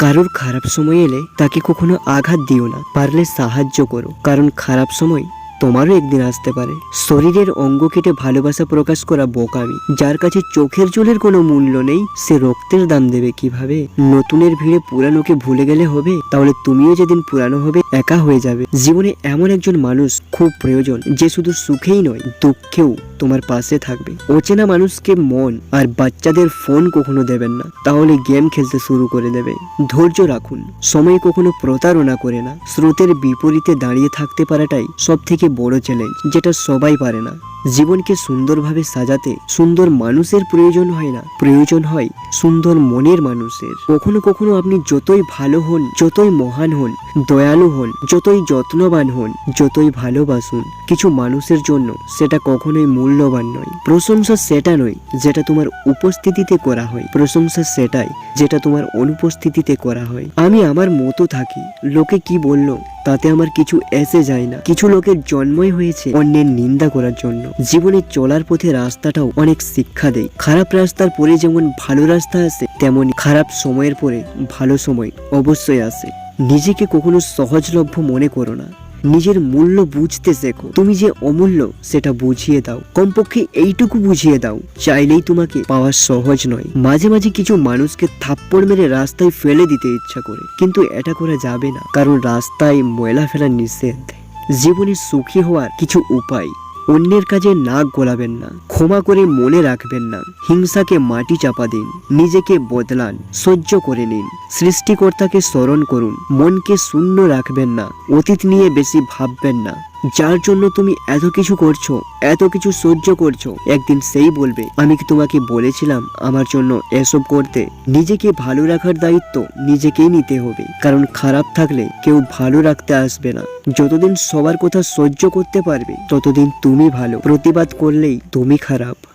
কারোর খারাপ সময় এলে তাকে কখনো আঘাত দিও না, পারলে সাহায্য করো, কারণ খারাপ সময় তোমারও একদিন আসতে পারে। শরীরের অঙ্গ কেটে ভালোবাসা প্রকাশ করা বোকামি। যার কাছে চোখের জলের কোনো মূল্য নেই সে রক্তের দাম দেবে কিভাবে? নতুনের ভিড়ে পুরানোকে ভুলে গেলে হবে? তাহলে তুমিও যেদিন পুরানো হবে একা হয়ে যাবে। জীবনে এমন একজন মানুষ খুব প্রয়োজন যে শুধু সুখেই নয় দুঃখেও তোমার পাশে থাকবে। অচেনা মানুষকে মন আর বাচ্চাদের ফোন কখনো দেবেন না, তাহলে গেম খেলতে শুরু করে দেবে। ধৈর্য রাখুন, সময় কখনো প্রতারণা করে না। স্রোতের বিপরীতে দাঁড়িয়ে থাকতে পারাটাই সব থেকে বড় চ্যালেঞ্জ, যেটা সবাই পারে না। জীবনকে সুন্দরভাবে সাজাতে সুন্দর মানুষের প্রয়োজন হয় না, প্রয়োজন হয় সুন্দর মনের মানুষের। কখনো কখনো আপনি যতই ভালো হন, যতই মহান হন, দয়ালু হন, যতই যত্নবান হন, যতই ভালোবাসুন, কিছু মানুষের জন্য সেটা কখনোই মূল্যবান নয়। প্রশংসা সেটা নয় যেটা তোমার উপস্থিতিতে করা হয়, প্রশংসা সেটাই যেটা তোমার অনুপস্থিতিতে করা হয়। আমি আমার মতো থাকি, লোকে কি বললো তাতে আমার কিছু এসে যায় না। কিছু লোকের জন্মই হয়েছে অন্যের নিন্দা করার জন্য। জীবনে চলার পথে রাস্তাটাও অনেক শিক্ষা দেয়। খারাপ রাস্তার পরে যেমন ভালো রাস্তা আসে, তেমন খারাপ সময়ের পরে ভালো সময় অবশ্যই আসে। নিজেকে কখনো সহজলভ্য মনে করো না, নিজের মূল্য বুঝতে শেখো। তুমি যে অমূল্য সেটা বুঝিয়ে দাও, কমপক্ষে এইটুকু বুঝিয়ে দাও, চাইলেই তোমাকে পাওয়া সহজ নয়। মাঝে মাঝে কিছু মানুষকে থাপ্পড় মেরে রাস্তায় ফেলে দিতে ইচ্ছা করে, কিন্তু এটা করা যাবে না, কারণ রাস্তায় ময়লা ফেলা নিষেধ। জীবনে সুখী হওয়ার কিছু উপায়: অন্যের কাজে নাক গলাবেন না, ক্ষমা করে মনে রাখবেন না, হিংসাকে মাটি চাপা দিন, নিজেকে বদলান, সহ্য করে নিন, সৃষ্টিকর্তাকে স্মরণ করুন, মনকে শূন্য রাখবেন না, অতীত নিয়ে বেশি ভাববেন না। যার জন্য তুমি এত কিছু করছো, এত কিছু সহ্য করছো, একদিন সেই বলবে আমি কি তোমাকে বলেছিলাম আমার জন্য এসব করতে? নিজেকে ভালো রাখার দায়িত্ব নিজেকেই নিতে হবে, কারণ খারাপ থাকলে কেউ ভালো রাখতে আসবে না। যতদিন সবার কথা সহ্য করতে পারবে ততদিন তুমি ভালো, প্রতিবাদ করলেই তুমি খারাপ।